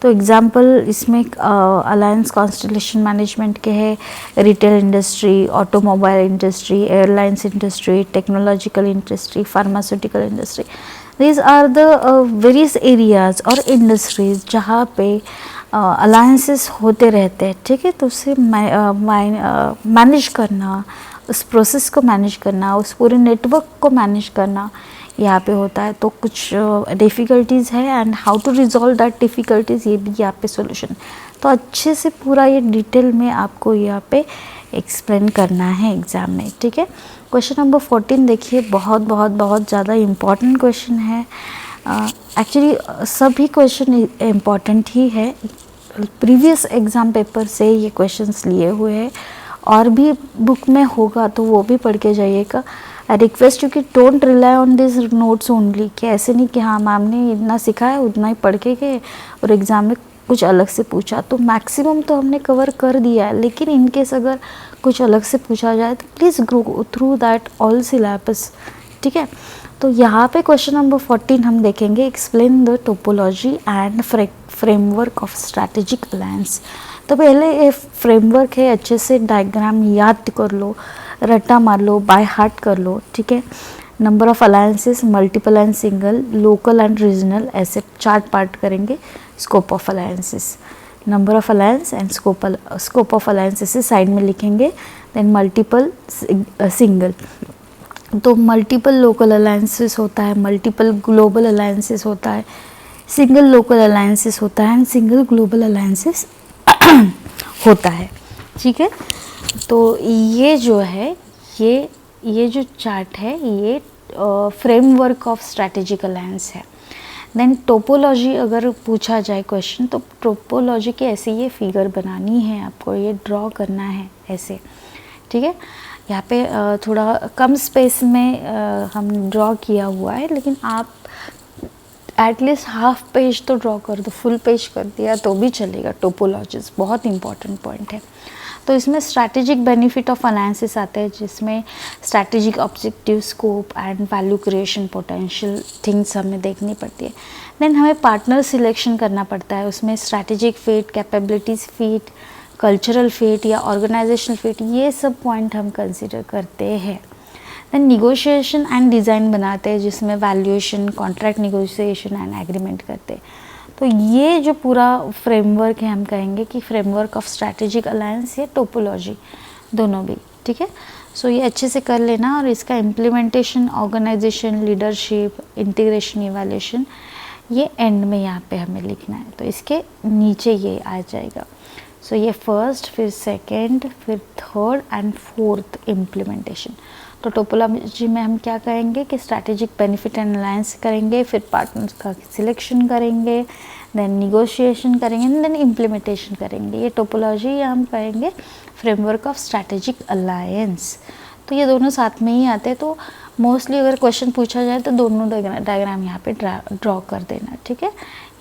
तो एग्जांपल इसमें अलायंस कॉन्स्टिलेशन मैनेजमेंट के है retail industry, automobile industry, airlines industry, technological industry, pharmaceutical industry. These are the various areas और इंडस्ट्रीज़ जहाँ पे अलायंसेस होते रहते हैं, ठीक है। तो उससे मैनेज करना, उस प्रोसेस को मैनेज करना, उस पूरे नेटवर्क को मैनेज करना यहाँ पे होता है। तो कुछ डिफ़िकल्टीज़ है and how to resolve that difficulties, ये भी यहाँ पे सॉल्यूशन। तो अच्छे से पूरा ये डिटेल में आपको यहाँ पे एक्सप्लेन करना है एग्ज़ाम में, ठीक है। क्वेश्चन नंबर 14 देखिए, बहुत ज़्यादा इम्पॉर्टेंट क्वेश्चन है। एक्चुअली सभी क्वेश्चन इम्पॉर्टेंट ही है, प्रीवियस एग्ज़ाम पेपर से ये क्वेश्चंस लिए हुए हैं, और भी बुक में होगा तो वो भी पढ़ के जाइएगा। आई रिक्वेस्ट यू कि don't rely on this notes only, कि ऐसे नहीं कि हाँ मैम ने इतना सिखाया उतना ही पढ़ के गए और एग्ज़ाम में कुछ अलग से पूछा। तो मैक्सिमम तो हमने कवर कर दिया है, लेकिन इनकेस अगर कुछ अलग से पूछा जाए तो please go through that all syllabus, ठीक है। तो यहाँ पे क्वेश्चन नंबर 14 हम देखेंगे, explain the topology and framework of strategic alliance. तो पहले ये फ्रेमवर्क है, अच्छे से डायग्राम याद कर लो, रट्टा मार लो, बाय हार्ट कर लो, ठीक है। Number of alliances, multiple and single, local and regional, ऐसे 4 पार्ट करेंगे। Scope of alliances, number of alliance and scope of alliances side में लिखेंगे। देन मल्टीपल सिंगल, तो मल्टीपल लोकल अलायंसेस होता है, मल्टीपल ग्लोबल अलायंसेस होता है, सिंगल लोकल अलायंसेस होता है एंड सिंगल ग्लोबल अलायंसेस होता है, ठीक है। तो ये जो है ये जो चार्ट है ये फ्रेमवर्क ऑफ स्ट्रैटेजिक अलायंस है। देन टोपोलॉजी अगर पूछा जाए क्वेश्चन, तो टोपोलॉजी की ऐसे ये फिगर बनानी है आपको, ये ड्रॉ करना है ऐसे, ठीक है। यहाँ पे थोड़ा कम स्पेस में हम ड्रॉ किया हुआ है, लेकिन आप एटलीस्ट हाफ पेज तो ड्रॉ कर दो, फुल पेज कर दिया तो भी चलेगा। टोपोलॉजीज बहुत इंपॉर्टेंट पॉइंट है। तो इसमें स्ट्रैटेजिक बेनिफिट ऑफ अनालिसिस आते हैं, जिसमें strategic objective, scope and value creation potential things हमें देखनी पड़ती है। देन हमें पार्टनर सिलेक्शन करना पड़ता है, उसमें strategic fit, capabilities fit, cultural fit या ऑर्गेनाइजेशनल फिट, ये सब पॉइंट हम कंसिडर करते हैं। देन निगोशिएशन एंड डिज़ाइन बनाते हैं, जिसमें valuation, contract negotiation and agreement करते हैं। तो ये जो पूरा फ्रेमवर्क है, हम कहेंगे कि फ्रेमवर्क ऑफ स्ट्रैटेजिक अलायंस या टोपोलॉजी, दोनों भी, ठीक है। सो ये अच्छे से कर लेना, और इसका implementation, organisation, leadership, integration, evaluation, ये एंड में यहाँ पे हमें लिखना है, तो इसके नीचे ये आ जाएगा। सो ये फर्स्ट, फिर सेकंड, फिर थर्ड एंड फोर्थ इम्प्लीमेंटेशन। तो टोपोलॉजी में हम क्या करेंगे कि स्ट्रैटेजिक बेनिफिट एंड अलायंस करेंगे, फिर पार्टनर्स का सिलेक्शन करेंगे, देन निगोशिएशन करेंगे, देन इम्प्लीमेंटेशन करेंगे। ये टोपोलॉजी या हम कहेंगे फ्रेमवर्क ऑफ स्ट्रैटेजिक अलायंस। तो ये दोनों साथ में ही आते हैं, तो मोस्टली अगर क्वेश्चन पूछा जाए तो दोनों डायग्राम यहाँ पे ड्रॉ कर देना, ठीक है।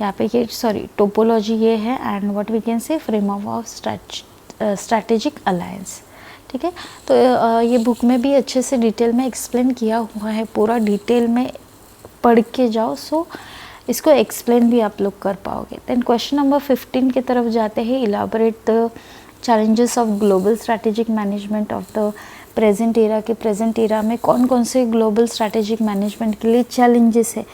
यहाँ पे ये टोपोलॉजी ये है, and what we can say framework of strategic alliance, ठीक है। तो ये बुक में भी अच्छे से डिटेल में एक्सप्लेन किया हुआ है, पूरा डिटेल में पढ़ के जाओ, सो इसको एक्सप्लेन भी आप लोग कर पाओगे। देन क्वेश्चन नंबर 15 की तरफ जाते हैं। Elaborate the challenges of global strategic management of the present era के प्रेजेंट एरा में कौन कौन से ग्लोबल स्ट्रैटेजिक मैनेजमेंट के लिए चैलेंजेस है।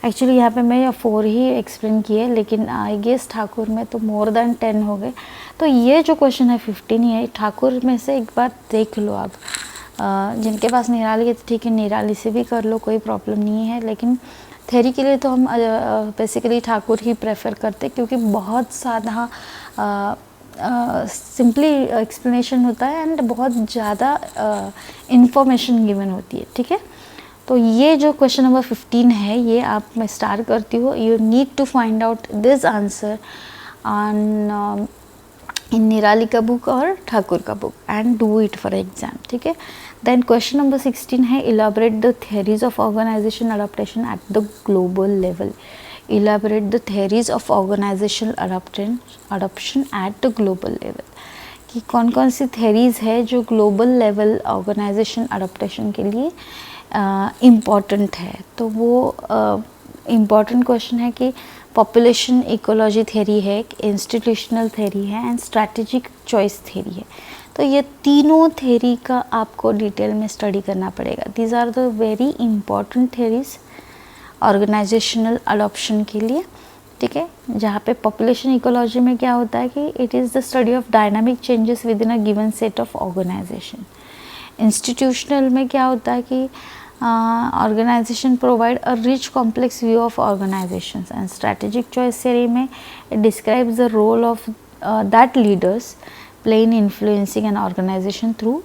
एक्चुअली यहाँ पे मैं 4 ही एक्सप्लेन किए, लेकिन आई गेस ठाकुर में तो मोर देन 10 हो गए। तो ये जो क्वेश्चन है 15 ही है, ठाकुर में से एक बार देख लो आप। जिनके पास निराली है तो ठीक है, निराली से भी कर लो, कोई प्रॉब्लम नहीं है, लेकिन थ्योरी के लिए तो हम बेसिकली ठाकुर ही प्रेफर करते, क्योंकि बहुत सादा सिंपली एक्सप्लेनेशन होता है एंड बहुत ज़्यादा इंफॉर्मेशन गिवन होती है, ठीक है। तो ये जो क्वेश्चन नंबर 15 है, ये आप मैं स्टार्ट करती हूँ। You need to find out this answer on in Nirali का बुक और ठाकुर का book and do it for exam, ठीक है। देन क्वेश्चन नंबर 16 है, elaborate the theories of organisation adaptation at the global level. Elaborate the theories of organisation adoption at the global level, कि कौन कौन सी theories है जो ग्लोबल लेवल ऑर्गेनाइजेशन अडॉप्टेशन के लिए इम्पॉर्टेंट है। तो वो इम्पॉर्टेंट क्वेश्चन है कि पॉपुलेशन इकोलॉजी थ्योरी है, इंस्टीट्यूशनल थ्योरी है एंड स्ट्रैटेजिक चॉइस थ्योरी है। तो ये तीनों थ्योरी का आपको डिटेल में स्टडी करना पड़ेगा। These are the very important theories organisational adoption के लिए, ठीक है। जहाँ पे पॉपुलेशन इकोलॉजी में क्या होता है कि it is the study of dynamic changes within a given set of organisation. Institutional में क्या होता है कि organisation provide a rich complex view of organisations, and strategic choice theory में it describes the role of that leaders play in influencing an organisation through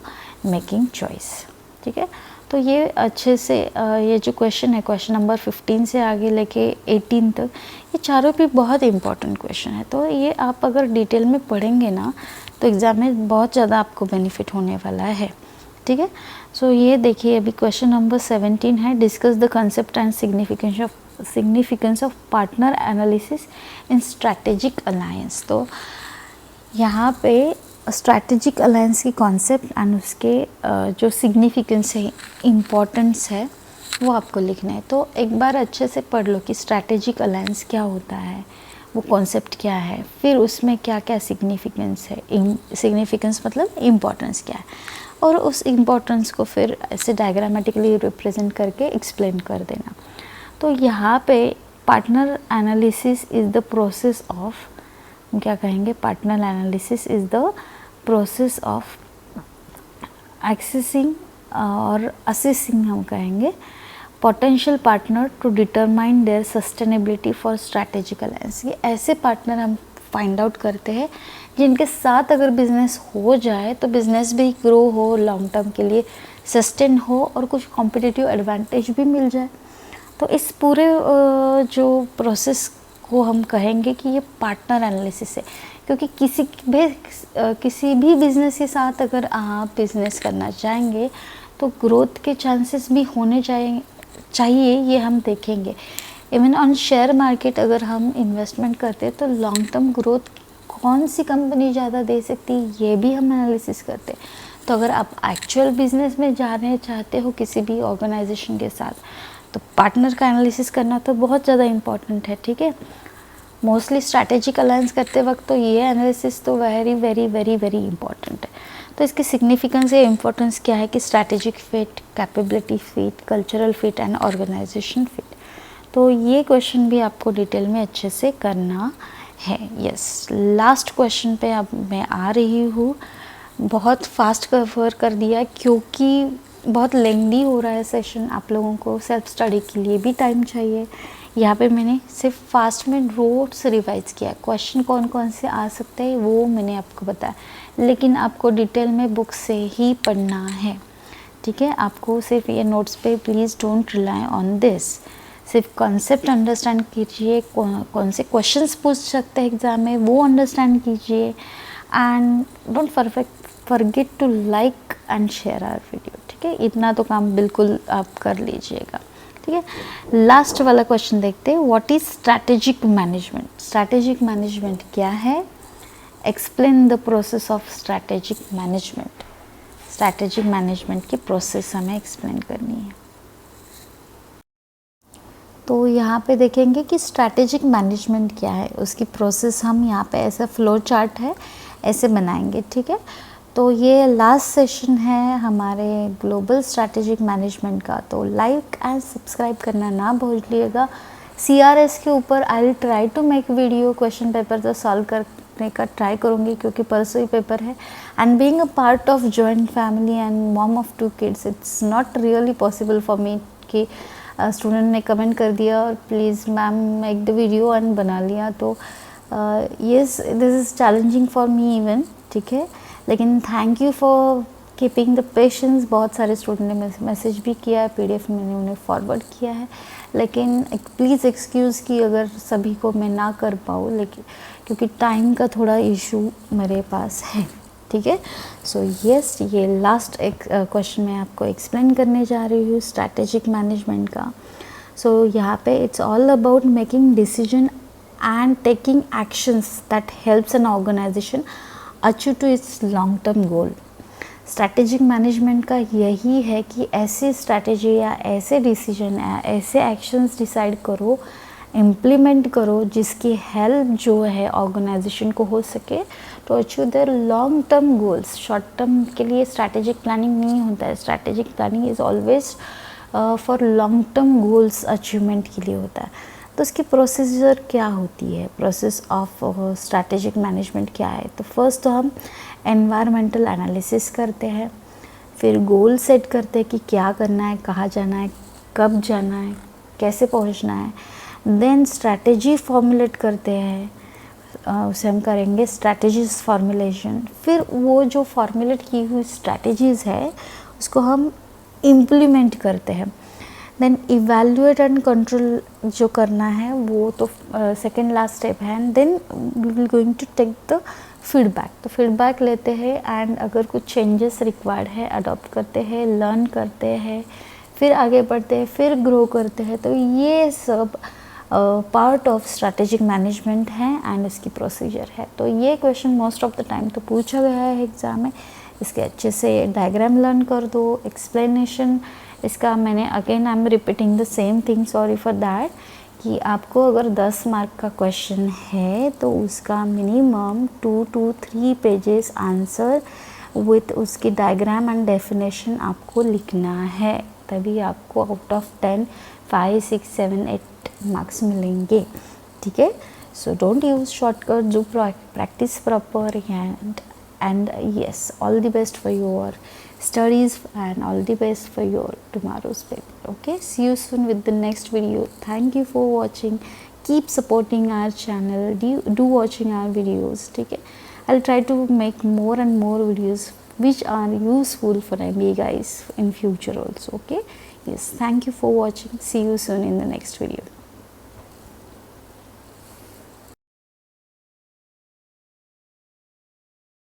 making choice, ठीक है। तो ये अच्छे से ये जो क्वेश्चन है, क्वेश्चन नंबर 15 से आगे लेके 18 तक, ये चारों भी बहुत इंपॉर्टेंट क्वेश्चन है। तो ये आप अगर डिटेल में पढ़ेंगे ना, तो एग्ज़ाम में बहुत ज़्यादा आपको बेनिफिट होने वाला है, ठीक है। सो ये देखिए, अभी क्वेश्चन नंबर 17 है, discuss the concept and significance of partner analysis in strategic alliance. तो यहाँ पे स्ट्रैटेजिक अलायंस की कॉन्सेप्ट एंड उसके जो सिग्निफिकेंस है, इम्पॉर्टेंस है, वो आपको लिखना है। तो एक बार अच्छे से पढ़ लो कि स्ट्रैटेजिक अलायंस क्या होता है, वो कॉन्सेप्ट क्या है, फिर उसमें क्या क्या सिग्निफिकेंस है, सिग्निफिकेंस मतलब इम्पॉर्टेंस क्या है, और उस इम्पॉर्टेंस को फिर ऐसे डायग्रामेटिकली रिप्रेजेंट करके एक्सप्लेन कर देना। तो यहाँ पे partner analysis is the process of, क्या कहेंगे, partner analysis is the process of accessing और असेसिंग, हम कहेंगे, potential partner to determine their sustainability for strategic alliance. ये ऐसे पार्टनर हम फाइंड आउट करते हैं जिनके साथ अगर बिज़नेस हो जाए तो बिज़नेस भी ग्रो हो, लॉन्ग टर्म के लिए सस्टेन हो और कुछ कॉम्पिटिटिव एडवांटेज भी मिल जाए। तो इस पूरे जो प्रोसेस को हम कहेंगे कि ये पार्टनर एनालिसिस है, क्योंकि किसी भी बिज़नेस के साथ अगर आप बिज़नेस करना चाहेंगे तो ग्रोथ के चांसेस भी होने चाहिए, ये हम देखेंगे। इवन ऑन शेयर मार्केट अगर हम इन्वेस्टमेंट करते हैं तो लॉन्ग टर्म ग्रोथ कौन सी कंपनी ज़्यादा दे सकती है, ये भी हम एनालिसिस करते हैं। तो अगर आप एक्चुअल बिजनेस में जाने चाहते हो किसी भी ऑर्गेनाइजेशन के साथ, तो पार्टनर का एनालिसिस करना तो बहुत ज़्यादा इम्पॉर्टेंट है, ठीक है। मोस्टली स्ट्रैटेजिक अलायंस करते वक्त तो ये एनालिसिस तो very very very very important है। तो इसकी सिग्निफिकेंस या इम्पोर्टेंस क्या है कि strategic fit, capability fit, cultural fit and organisation fit. तो ये क्वेश्चन भी आपको डिटेल में अच्छे से करना है। यस, लास्ट क्वेश्चन पे अब मैं आ रही हूँ। बहुत फास्ट कवर कर दिया क्योंकि बहुत लेंदी हो रहा है सेशन, आप लोगों को सेल्फ स्टडी के लिए भी टाइम चाहिए। यहाँ पे मैंने सिर्फ फास्ट में नोट्स रिवाइज किया, क्वेश्चन कौन कौन से आ सकते हैं वो मैंने आपको बताया, लेकिन आपको डिटेल में बुक से ही पढ़ना है, ठीक है। आपको सिर्फ ये नोट्स पे please don't rely on this, सिर्फ कॉन्सेप्ट अंडरस्टैंड कीजिए, कौन से क्वेश्चंस पूछ सकते हैं एग्ज़ाम में वो अंडरस्टैंड कीजिए, and don't forget to like and share our video, ठीक है। इतना तो काम बिल्कुल आप कर लीजिएगा, ठीक है। लास्ट वाला क्वेश्चन देखते हैं, what is strategic management. Strategic management क्या है, explain the process of strategic management. Strategic management की प्रोसेस हमें एक्सप्लेन करनी है। तो यहाँ पे देखेंगे कि स्ट्रैटेजिक मैनेजमेंट क्या है, उसकी प्रोसेस हम यहाँ पे ऐसा फ्लो चार्ट है ऐसे बनाएंगे, ठीक है। तो ये लास्ट सेशन है हमारे ग्लोबल स्ट्रैटेजिक मैनेजमेंट का, तो लाइक एंड सब्सक्राइब करना ना भूलिएगा। CRS के ऊपर I will try to make video, question paper तो सॉल्व करने का ट्राई करूँगी क्योंकि परसों ही पेपर है। And being a part of joint family and mom of 2 kids, it's not really possible for me कि स्टूडेंट ने कमेंट कर दिया और please ma'am make the video and बना लिया, तो yes this is challenging for me even, ठीक है। लेकिन thank you for keeping the patience. बहुत सारे स्टूडेंट ने मैसेज भी किया है, PDF मैंने उन्हें फॉरवर्ड किया है, लेकिन प्लीज़ एक्सक्यूज़ कि अगर सभी को मैं ना कर पाऊँ, लेकिन क्योंकि टाइम का थोड़ा इशू मेरे पास है, ठीक है। सो यस, ये लास्ट एक क्वेश्चन मैं आपको एक्सप्लेन करने जा रही हूँ स्ट्रैटेजिक मैनेजमेंट का। सो यहाँ पे it's all about making decision and taking actions that helps an organisation achieve to its long term goal. Strategic management का यही है कि ऐसी स्ट्रैटेजी या ऐसे डिसीजन या ऐसे एक्शंस डिसाइड करो, इम्प्लीमेंट करो जिसकी हेल्प जो है ऑर्गेनाइजेशन को हो सके to achieve their long term goals. Short term के लिए स्ट्रैटेजिक प्लानिंग नहीं होता है, strategic planning is always for long term goals achievement के लिए होता है। तो इसकी प्रोसीजर क्या होती है, प्रोसेस ऑफ स्ट्रैटेजिक मैनेजमेंट क्या है। तो फर्स्ट तो हम एनवायरमेंटल एनालिसिस करते हैं, फिर गोल सेट करते हैं कि क्या करना है, कहाँ जाना है, कब जाना है, कैसे पहुँचना है। देन स्ट्रैटेजी फॉर्मुलेट करते हैं, उसे हम करेंगे स्ट्रैटेजीज फॉर्मुलेशन। फिर वो जो फॉर्मुलेट की हुई स्ट्रैटेजीज़ है उसको हम इम्प्लीमेंट करते हैं। देन इवैल्यूएट एंड कंट्रोल जो करना है वो तो सेकेंड लास्ट स्टेप है। And then we will going to take the feedback. तो फीडबैक लेते हैं एंड अगर कुछ चेंजेस रिक्वायर्ड है अडॉप्ट करते हैं, लर्न करते हैं, फिर आगे बढ़ते हैं, फिर ग्रो करते हैं। तो ये सब पार्ट ऑफ स्ट्रैटेजिक मैनेजमेंट है एंड इसकी प्रोसीजर है। तो ये question most of the time तो पूछा गया है एग्ज़ाम में। इसके अच्छे से डायग्राम लर्न कर दो, एक्सप्लेनेशन इसका मैंने again I am repeating the same thing, sorry for that, कि आपको अगर 10 मार्क का क्वेश्चन है तो उसका minimum 2 to 3 pages answer with उसकी डायग्राम एंड डेफिनेशन आपको लिखना है, तभी आपको आउट ऑफ 10 5 6 7 8 मार्क्स मिलेंगे, ठीक है। So don't use shortcut, do practice proper and yes, all the best for your studies and all the best for your tomorrow's paper. Okay, see you soon with the next video. Thank you for watching. Keep supporting our channel, do watching our videos, okay. I'll try to make more and more videos which are useful for MBA guys in future also, okay. Yes, thank you for watching. See you soon in the next video.